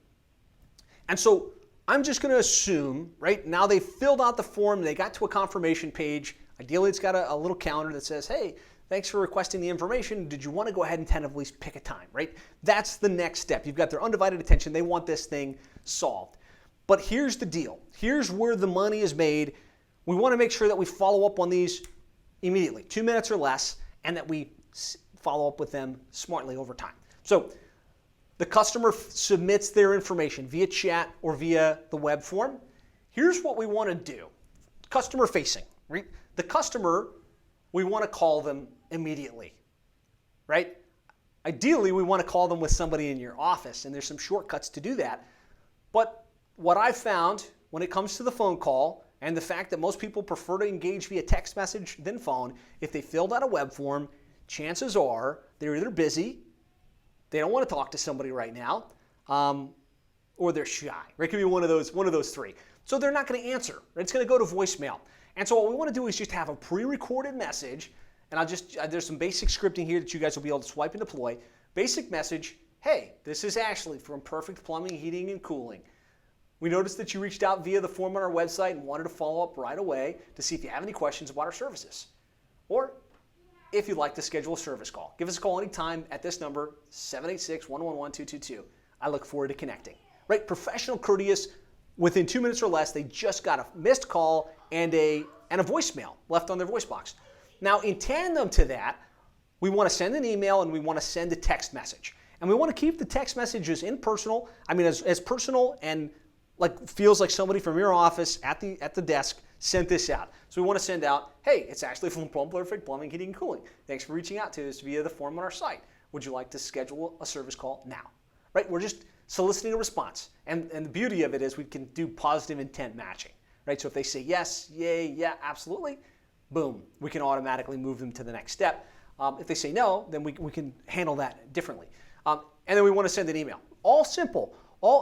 And so I'm just going to assume, right, now they filled out the form, they got to a confirmation page. Ideally, it's got a little counter that says, hey, thanks for requesting the information. Did you want to go ahead and tentatively pick a time, right? That's the next step. You've got their undivided attention. They want this thing solved. But here's the deal. Here's where the money is made. We want to make sure that we follow up on these immediately, 2 minutes or less, and that we follow up with them smartly over time. So the customer submits their information via chat or via the web form. Here's what we want to do. Customer facing, right? The customer, we want to call them immediately, right? Ideally, we want to call them with somebody in your office, and there's some shortcuts to do that. But what I've found when it comes to the phone call, and the fact that most people prefer to engage via text message than phone, if they filled out a web form, chances are they're either busy, they don't want to talk to somebody right now, or they're shy. Right? It could be one of those three. So they're not going to answer. It's going to go to voicemail. And so what we want to do is just have a pre-recorded message, and there's some basic scripting here that you guys will be able to swipe and deploy. Basic message, hey, this is Ashley from Perfect Plumbing, Heating, and Cooling. We noticed that you reached out via the form on our website and wanted to follow up right away to see if you have any questions about our services. Or if you'd like to schedule a service call, give us a call anytime at this number, 786-111-222. I look forward to connecting. Right? Professional, courteous, within 2 minutes or less, they just got a missed call and a voicemail left on their voice box. Now, in tandem to that, we want to send an email and we want to send a text message. And we want to keep the text messages impersonal. I mean, as personal and feels like somebody from your office at the desk sent this out. So we want to send out, hey, it's Ashley from Perfect Plumbing, Heating, and Cooling. Thanks for reaching out to us via the form on our site. Would you like to schedule a service call now? Right? We're just soliciting a response. And the beauty of it is we can do positive intent matching. Right? So if they say yes, yay, yeah, absolutely, boom, we can automatically move them to the next step. If they say no, then we can handle that differently. And then we want to send an email. All simple.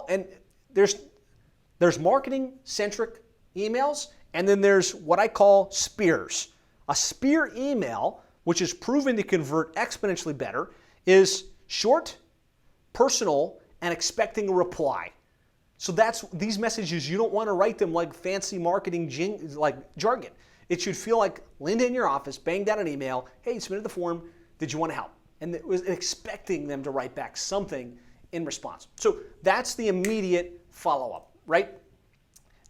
And there's marketing-centric emails, and then there's what I call spears. A spear email, which is proven to convert exponentially better, is short, personal, and expecting a reply. So these messages, you don't want to write them like fancy marketing jargon. It should feel like Linda in your office banged out an email, hey, you submitted the form, did you want to help? And it was expecting them to write back something in response. So that's the immediate follow-up. Right?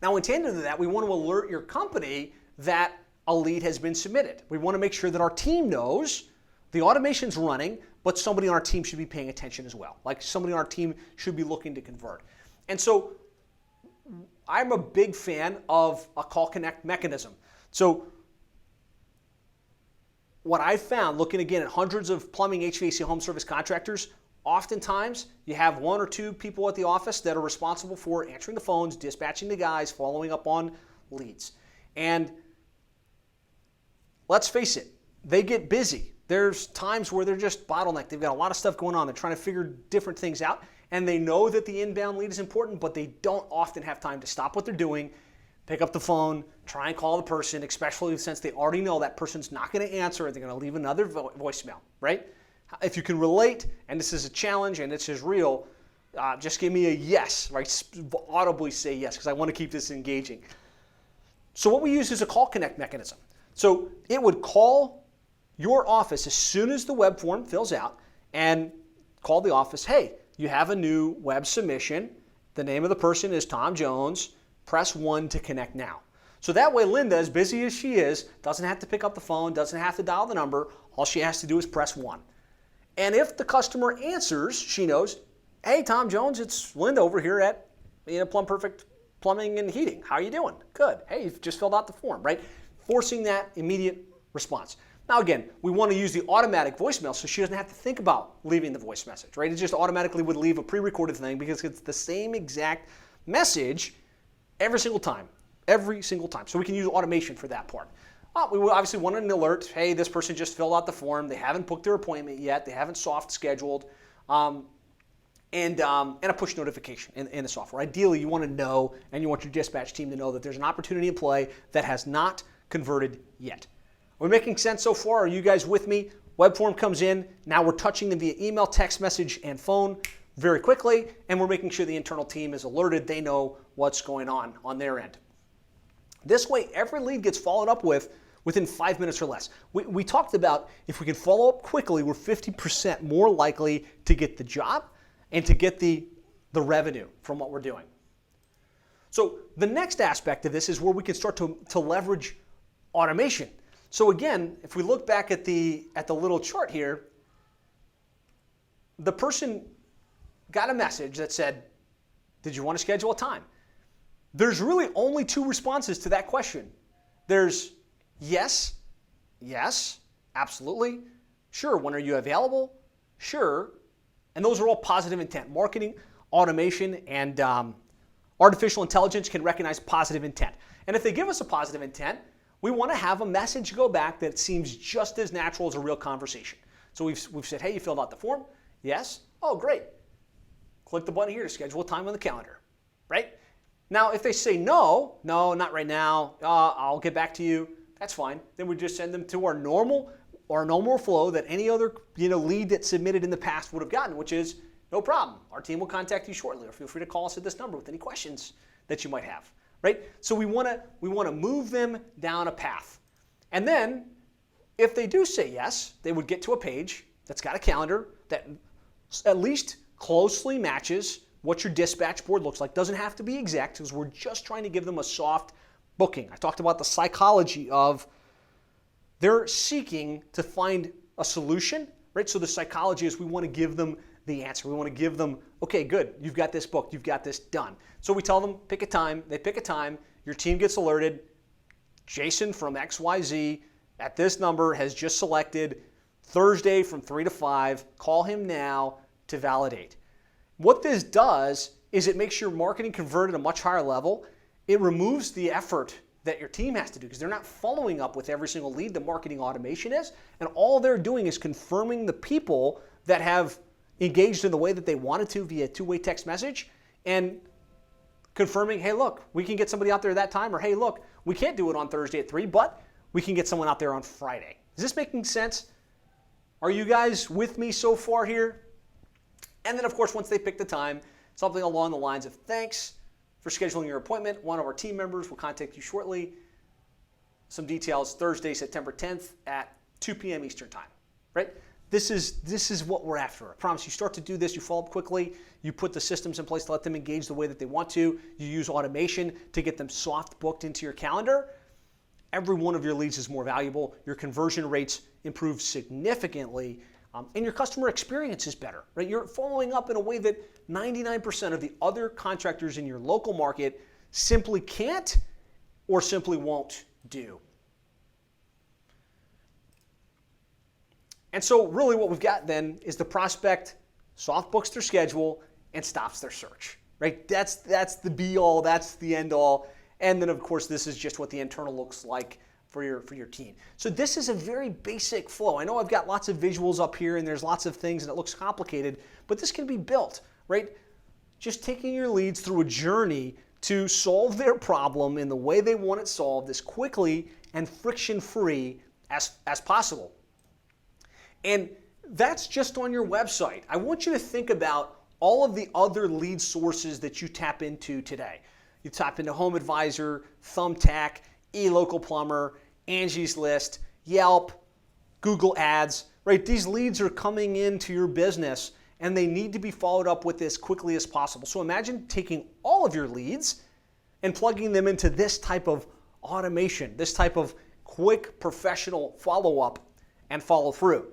Now, in tandem to that, we want to alert your company that a lead has been submitted. We want to make sure that our team knows the automation's running, but somebody on our team should be paying attention as well. Like somebody on our team should be looking to convert. And so I'm a big fan of a call connect mechanism. So what I've found, looking again at hundreds of plumbing, HVAC, home service contractors, oftentimes, you have one or two people at the office that are responsible for answering the phones, dispatching the guys, following up on leads. And let's face it, they get busy. There's times where they're just bottlenecked. They've got a lot of stuff going on. They're trying to figure different things out. And they know that the inbound lead is important, but they don't often have time to stop what they're doing, pick up the phone, try and call the person, especially since they already know that person's not going to answer and they're going to leave another voicemail, right? If you can relate, and this is a challenge and this is real, just give me a yes, right? Audibly say yes, because I want to keep this engaging. So what we use is a call connect mechanism. So it would call your office as soon as the web form fills out and call the office, hey, you have a new web submission. The name of the person is Tom Jones. Press 1 to connect now. So that way Linda, as busy as she is, doesn't have to pick up the phone, doesn't have to dial the number. All she has to do is press 1. And if the customer answers, she knows, hey, Tom Jones, it's Linda over here at Perfect Plumbing and Heating. How are you doing? Good. Hey, you've just filled out the form, right? Forcing that immediate response. Now, again, we want to use the automatic voicemail so she doesn't have to think about leaving the voice message, right? It just automatically would leave a pre-recorded thing because it's the same exact message every single time. So we can use automation for that part. We obviously want an alert. Hey, this person just filled out the form. They haven't booked their appointment yet. They haven't soft scheduled. And a push notification in the software. Ideally, you want to know, and you want your dispatch team to know that there's an opportunity in play that has not converted yet. Are we making sense so far? Are you guys with me? Web form comes in. Now we're touching them via email, text message, and phone very quickly, and we're making sure the internal team is alerted. They know what's going on their end. This way, every lead gets followed up with within 5 minutes or less. We talked about if we can follow up quickly, we're 50% more likely to get the job and to get the revenue from what we're doing. So the next aspect of this is where we can start to leverage automation. So again, if we look back at the little chart here, the person got a message that said, did you want to schedule a time? There's really only two responses to that question. There's yes, absolutely, sure, when are you available? Sure. And those are all positive intent. Marketing, automation, and artificial intelligence can recognize positive intent. And if they give us a positive intent, we want to have a message go back that seems just as natural as a real conversation. So we've said, hey, you filled out the form? Yes. Oh, great. Click the button here to schedule a time on the calendar, right? Now, if they say no, not right now, I'll get back to you, that's fine. Then we just send them to our normal flow that any other lead that submitted in the past would have gotten, which is no problem. Our team will contact you shortly, or feel free to call us at this number with any questions that you might have, right? So we want to move them down a path. And then if they do say yes, they would get to a page that's got a calendar that at least closely matches what your dispatch board looks like. Doesn't have to be exact because we're just trying to give them a soft booking. I talked about the psychology of they're seeking to find a solution, right? So the psychology is we want to give them the answer. We want to give them, okay, good, you've got this booked, you've got this done. So we tell them, pick a time. They pick a time. Your team gets alerted. Jason from XYZ at this number has just selected Thursday from 3 to 5. Call him now to validate. What this does is it makes your marketing convert at a much higher level. It removes the effort that your team has to do because they're not following up with every single lead. The marketing automation is, and all they're doing is confirming the people that have engaged in the way that they wanted to via two-way text message and confirming, hey, look, we can get somebody out there at that time, or hey, look, we can't do it on Thursday at 3, but we can get someone out there on Friday. Is this making sense? Are you guys with me so far here? And then, of course, once they pick the time, something along the lines of thanks for scheduling your appointment. One of our team members will contact you shortly. Some details, Thursday, September 10th at 2 p.m. Eastern Time, right? This is what we're after. I promise you start to do this, you follow up quickly, you put the systems in place to let them engage the way that they want to, you use automation to get them soft booked into your calendar. Every one of your leads is more valuable. Your conversion rates improve significantly, and your customer experience is better, right? You're following up in a way that 99% of the other contractors in your local market simply can't or simply won't do. And so really what we've got then is the prospect soft books their schedule and stops their search, right? That's the be all, that's the end all. And then of course this is just what the internal looks like for your team. So this is a very basic flow. I know I've got lots of visuals up here and there's lots of things and it looks complicated, but this can be built, right? Just taking your leads through a journey to solve their problem in the way they want it solved as quickly and friction-free as possible. And that's just on your website. I want you to think about all of the other lead sources that you tap into today. You tap into Home Advisor, Thumbtack, eLocal Plumber, Angie's List, Yelp, Google Ads, right? These leads are coming into your business and they need to be followed up with as quickly as possible. So imagine taking all of your leads and plugging them into this type of automation, this type of quick professional follow-up and follow through.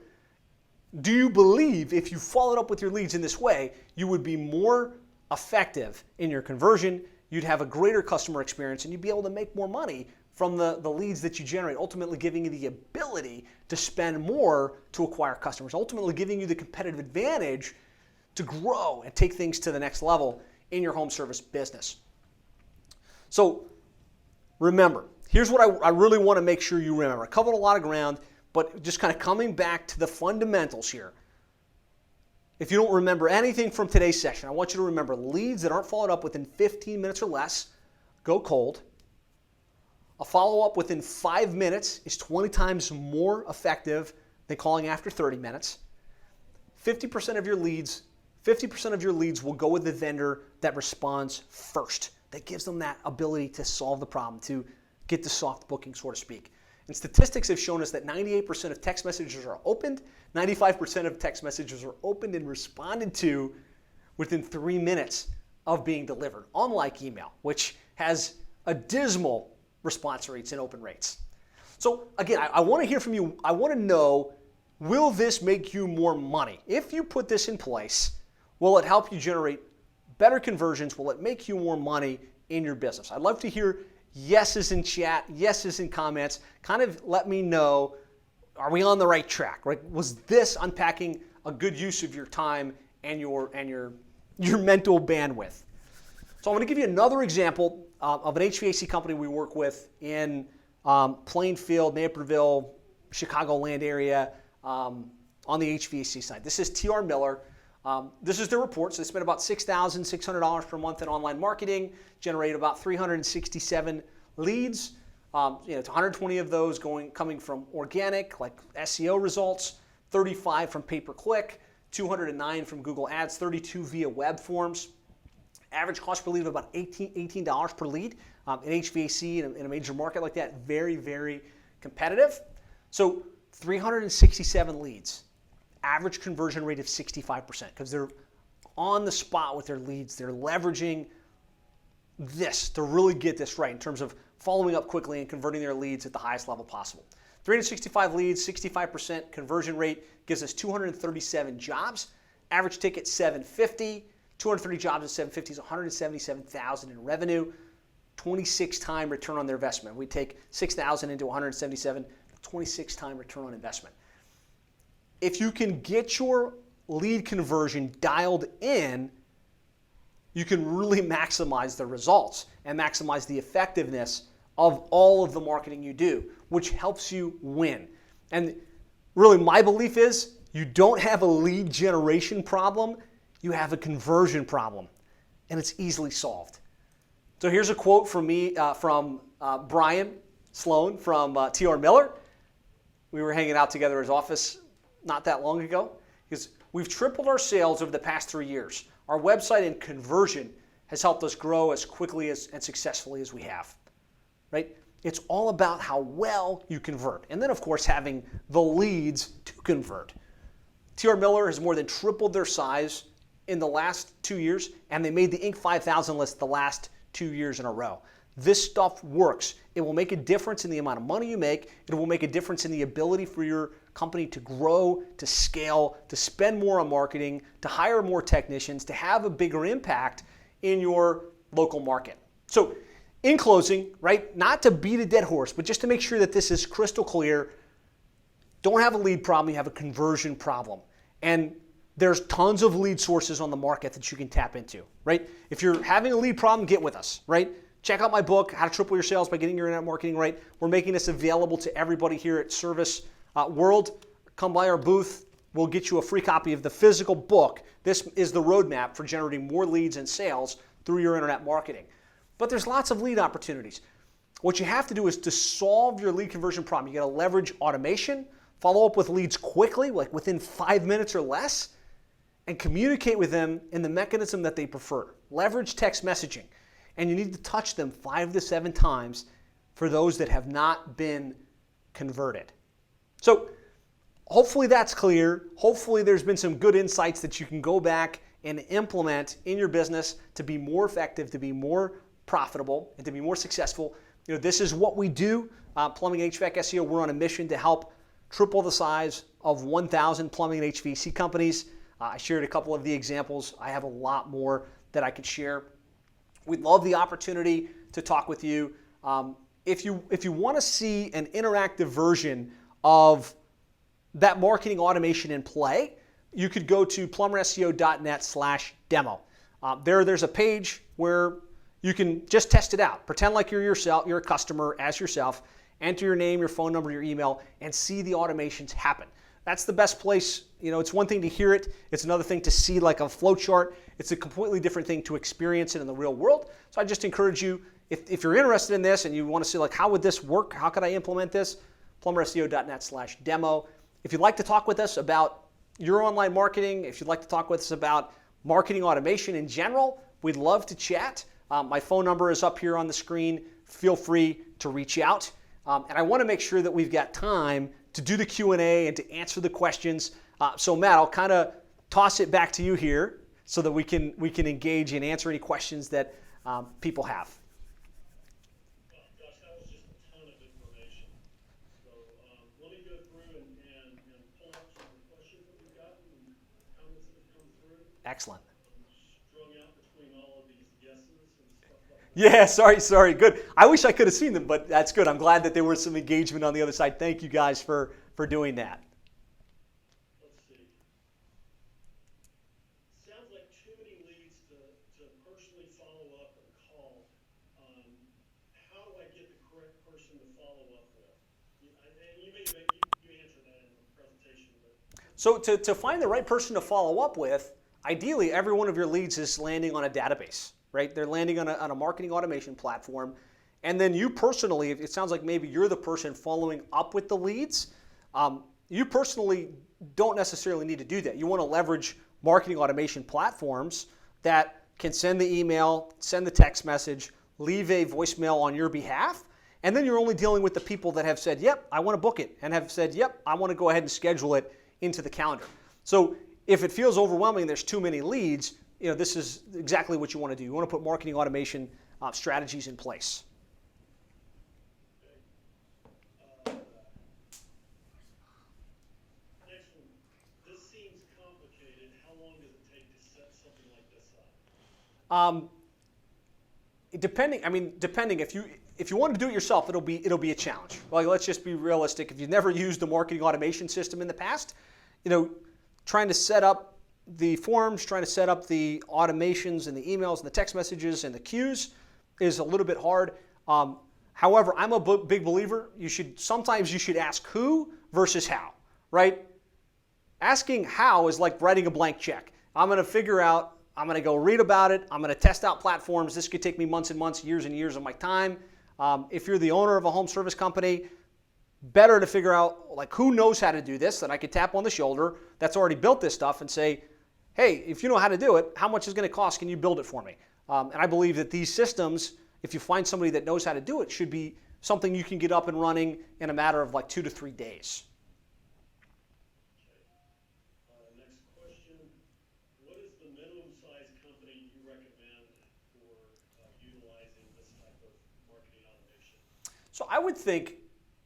Do you believe if you followed up with your leads in this way, you would be more effective in your conversion, you'd have a greater customer experience, and you'd be able to make more money from the leads that you generate, ultimately giving you the ability to spend more to acquire customers, ultimately giving you the competitive advantage to grow and take things to the next level in your home service business. So remember, here's what I really want to make sure you remember. I covered a lot of ground, but just kind of coming back to the fundamentals here. If you don't remember anything from today's session, I want you to remember leads that aren't followed up within 15 minutes or less go cold. A follow-up within 5 minutes is 20 times more effective than calling after 30 minutes. 50% of your leads will go with the vendor that responds first. That gives them that ability to solve the problem, to get the soft booking, so to speak. And statistics have shown us that 98% of text messages are opened, 95% of text messages are opened and responded to within 3 minutes of being delivered, unlike email, which has a dismal response rates and open rates. So again, I want to hear from you. I want to know, will this make you more money? If you put this in place, will it help you generate better conversions? Will it make you more money in your business? I'd love to hear yeses in chat, yeses in comments. Kind of let me know, are we on the right track? Right? Was this unpacking a good use of your time and your mental bandwidth? So I'm going to give you another example of an HVAC company we work with in Plainfield, Naperville, Chicagoland area on the HVAC side. This is TR Miller. This is their report. So they spent about $6,600 per month in online marketing, generated about 367 leads. 120 of those coming from organic, like SEO results, 35 from pay-per-click, 209 from Google Ads, 32 via web forms. Average cost per lead of about $18 per lead in HVAC in a major market like that. Very, very competitive. So 367 leads. Average conversion rate of 65% because they're on the spot with their leads. They're leveraging this to really get this right in terms of following up quickly and converting their leads at the highest level possible. 365 leads, 65% conversion rate gives us 237 jobs. Average ticket $750. 230 jobs at 750 is 177,000 in revenue. 26-time return on their investment. We take 6,000 into 177, 26-time return on investment. If you can get your lead conversion dialed in, you can really maximize the results and maximize the effectiveness of all of the marketing you do, which helps you win. And really, my belief is you don't have a lead generation problem, you have a conversion problem, and it's easily solved. So here's a quote from me, from Brian Sloan from TR Miller. We were hanging out together at his office not that long ago. He goes, "We've tripled our sales over the past 3 years. Our website and conversion has helped us grow as quickly and successfully as we have." Right? It's all about how well you convert. And then, of course, having the leads to convert. TR Miller has more than tripled their size in the last 2 years, and they made the Inc. 5000 list the last 2 years in a row. This stuff works. It will make a difference in the amount of money you make. It will make a difference in the ability for your company to grow, to scale, to spend more on marketing, to hire more technicians, to have a bigger impact in your local market. So in closing, right, not to beat a dead horse, but just to make sure that this is crystal clear, don't have a lead problem, you have a conversion problem. And there's tons of lead sources on the market that you can tap into, right? If you're having a lead problem, get with us, right? Check out my book, How to Triple Your Sales by Getting Your Internet Marketing Right. We're making this available to everybody here at Service World. Come by our booth. We'll get you a free copy of the physical book. This is the roadmap for generating more leads and sales through your internet marketing. But there's lots of lead opportunities. What you have to do is to solve your lead conversion problem. You got to leverage automation, follow up with leads quickly, like within 5 minutes or less, and communicate with them in the mechanism that they prefer. Leverage text messaging. And you need to touch them 5 to 7 times for those that have not been converted. So hopefully that's clear. Hopefully there's been some good insights that you can go back and implement in your business to be more effective, to be more profitable, and to be more successful. You know, this is what we do. Plumbing HVAC SEO, we're on a mission to help triple the size of 1,000 plumbing and HVAC companies. I shared a couple of the examples. I have a lot more that I could share. We'd love the opportunity to talk with you. If you want to see an interactive version of that marketing automation in play, you could go to plumberseo.net/demo. There's a page where you can just test it out. Pretend like you're yourself, you're a customer as yourself, enter your name, your phone number, your email, and see the automations happen. That's the best place. It's one thing to hear it. It's another thing to see like a flow chart. It's a completely different thing to experience it in the real world. So I just encourage you, if you're interested in this and you want to see like how would this work, how could I implement this, plumberseo.net/demo. If you'd like to talk with us about your online marketing, if you'd like to talk with us about marketing automation in general, we'd love to chat. My phone number is up here on the screen. Feel free to reach out. And I want to make sure that we've got time to do the Q&A and to answer the questions. So Matt, I'll kind of toss it back to you here so that we can engage and answer any questions that people have. Gosh, that was just a ton of information. So let me go through and pull up some of the questions that we've gotten and comments that have come through. Excellent. I'm strung out between all of these guesses and stuff like that. Yeah, sorry, good. I wish I could have seen them, but that's good. I'm glad that there was some engagement on the other side. Thank you guys for doing that. Let's see. Sounds like too many leads to personally follow up or call. How do I get the correct person to follow up with? And you answered that in the presentation. But So to find the right person to follow up with, ideally every one of your leads is landing on a database, right? They're landing on a marketing automation platform. And then you personally, it sounds like maybe you're the person following up with the leads. You personally don't necessarily need to do that. You want to leverage marketing automation platforms that can send the email, send the text message, leave a voicemail on your behalf, and then you're only dealing with the people that have said, yep, I want to book it, and have said, yep, I want to go ahead and schedule it into the calendar. So if it feels overwhelming, there's too many leads, this is exactly what you want to do. You want to put marketing automation strategies in place. Depending, if you want to do it yourself, it'll be a challenge. Like, let's just be realistic. If you've never used a marketing automation system in the past, trying to set up the forms, trying to set up the automations and the emails and the text messages and the queues is a little bit hard. However, I'm a big believer. Sometimes you should ask who versus how, right? Asking how is like writing a blank check. I'm going to go read about it. I'm going to test out platforms. This could take me months and months, years and years of my time. If you're the owner of a home service company, better to figure out like who knows how to do this that I could tap on the shoulder that's already built this stuff and say, hey, if you know how to do it, how much is going to cost? Can you build it for me? And I believe that these systems, if you find somebody that knows how to do it, should be something you can get up and running in a matter of like 2 to 3 days. Next question. What is the minimum size company you recommend for utilizing this type of marketing automation? So I would think,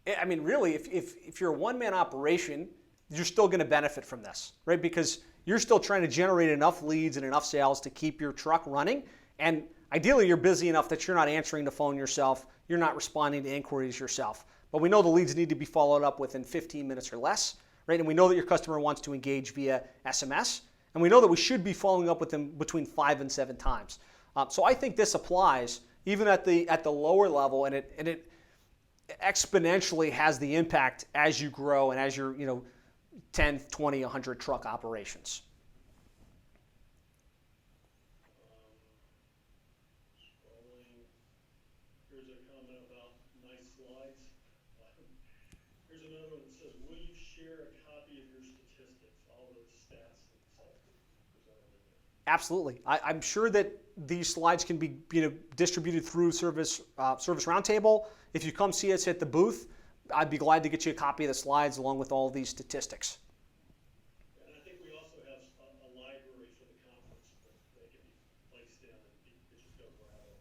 really, if you're a one-man operation, you're still going to benefit from this, right? Because you're still trying to generate enough leads and enough sales to keep your truck running. And ideally, you're busy enough that you're not answering the phone yourself. You're not responding to inquiries yourself. But we know the leads need to be followed up within 15 minutes or less, right? And we know that your customer wants to engage via SMS. And we know that we should be following up with them between 5 and 7 times. So I think this applies even at the lower level, and it exponentially has the impact as you grow and as you're 10, 20, 100 truck operations. Scrolling. Here's a comment about nice slides. Here's another one that says, will you share a copy of your statistics, all those stats and stuff presented in there? Absolutely. I'm sure that these slides can be distributed through Service Roundtable. If you come see us at the booth, I'd be glad to get you a copy of the slides along with all of these statistics. And I think we also have a library for the conference that they can be placed in and you can just go grab it.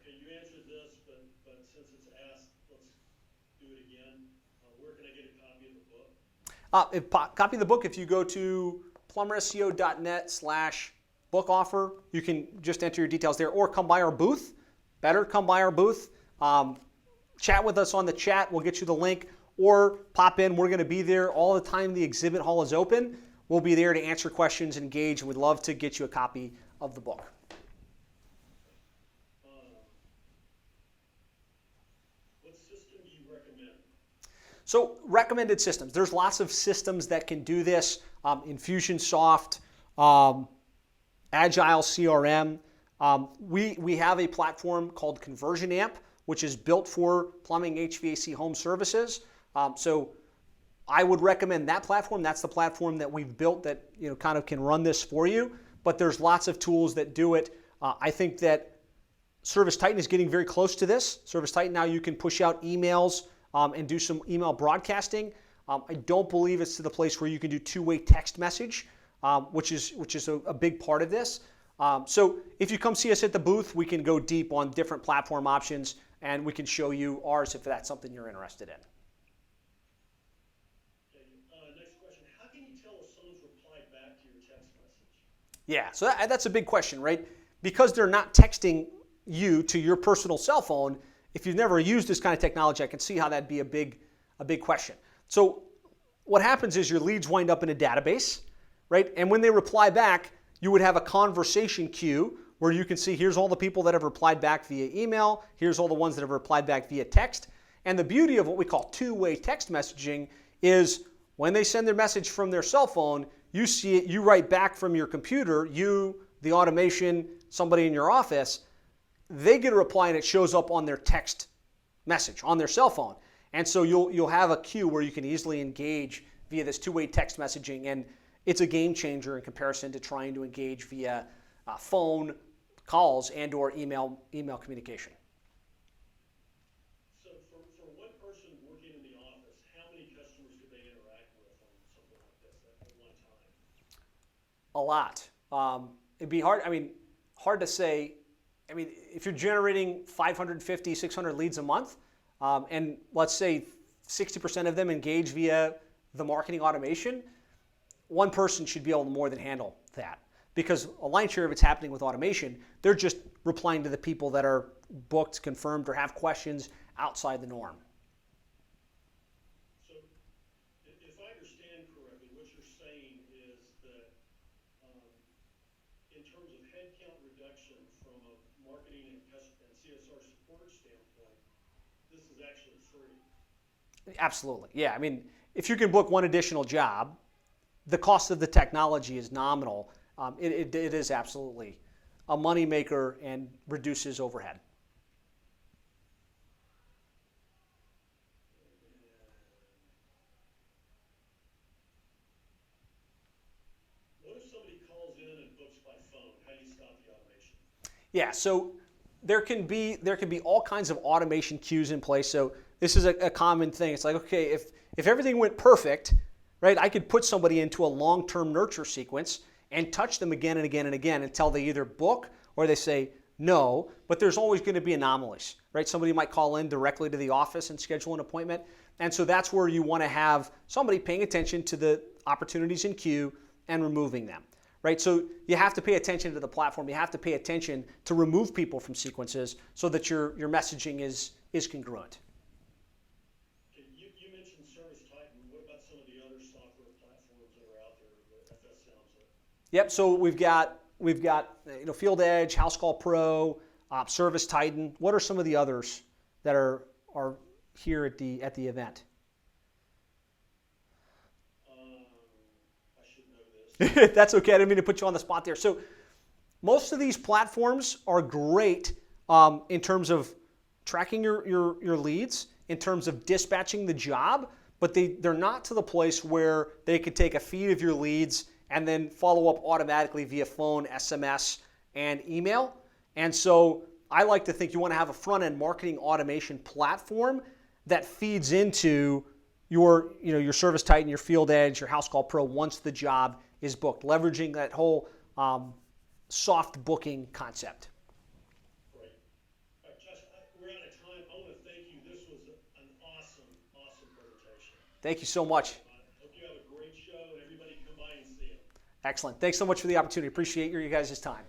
Okay, you answered this, but since it's asked, let's do it again. Where can I get a copy of the book? Copy of the book, if you go to plumberseo.net/book offer, you can just enter your details there or come by our booth. Better come by our booth. Chat with us on the chat. We'll get you the link or pop in. We're going to be there all the time the exhibit hall is open. We'll be there to answer questions, engage, and we'd love to get you a copy of the book. What system do you recommend? So recommended systems. There's lots of systems that can do this. Infusionsoft, Agile CRM. We have a platform called Conversion Amp, which is built for plumbing, HVAC, home services. So I would recommend that platform. That's the platform that we've built that kind of can run this for you. But there's lots of tools that do it. I think that ServiceTitan is getting very close to this. ServiceTitan, now you can push out emails and do some email broadcasting. I don't believe it's to the place where you can do two-way text message, which is a big part of this. So if you come see us at the booth, we can go deep on different platform options, and we can show you ours if that's something you're interested in. Next question. How can you tell if someone's replied back to your text message? Yeah, so that's a big question, right? Because they're not texting you to your personal cell phone, if you've never used this kind of technology, I can see how that'd be a big question. So what happens is your leads wind up in a database, right? And when they reply back, you would have a conversation queue where you can see here's all the people that have replied back via email, here's all the ones that have replied back via text. And the beauty of what we call two-way text messaging is when they send their message from their cell phone, you see it, you write back from your computer, you, the automation, somebody in your office, they get a reply and it shows up on their text message, on their cell phone. And so you'll have a queue where you can easily engage via this two-way text messaging, and it's a game changer in comparison to trying to engage via phone calls and or email communication. So for one person working in the office, how many customers could they interact with on something like this at one time? A lot. It'd be hard to say. I mean, if you're generating 550, 600 leads a month, and let's say 60% of them engage via the marketing automation, one person should be able to more than handle that. Because a lion's share of it's happening with automation, they're just replying to the people that are booked, confirmed, or have questions outside the norm. So if I understand correctly, what you're saying is that in terms of headcount reduction from a marketing and CSR support standpoint, this is actually free. Absolutely. Yeah. I mean, if you can book one additional job, the cost of the technology is nominal. It is absolutely a moneymaker and reduces overhead. What if somebody calls in and books by phone? How do you stop the automation? Yeah, so there can be all kinds of automation queues in place. So this is a common thing. It's like, okay, if everything went perfect, right, I could put somebody into a long-term nurture sequence and touch them again and again and again until they either book or they say no, but there's always going to be anomalies, right? Somebody might call in directly to the office and schedule an appointment. And so that's where you want to have somebody paying attention to the opportunities in queue and removing them, right? So you have to pay attention to the platform. You have to pay attention to remove people from sequences so that your messaging is congruent. You mentioned ServiceTitan. What about some of the other software platforms that are out there that FS sounds like? Yep. So we've got Field Edge, House Call Pro, ServiceTitan. What are some of the others that are here at the event? I should know this. That's okay. I didn't mean to put you on the spot there. So most of these platforms are great in terms of tracking your leads, in terms of dispatching the job, but they're not to the place where they could take a feed of your leads and then follow up automatically via phone, SMS, and email. And so I like to think you want to have a front-end marketing automation platform that feeds into your ServiceTitan, your Field Edge, your House Call Pro once the job is booked, leveraging that whole soft booking concept. Great. All right, Josh, we're out of time. I want to thank you. This was an awesome presentation. Thank you so much. Hope you have a great show, and everybody come by and see it. Excellent. Thanks so much for the opportunity. Appreciate your guys' time.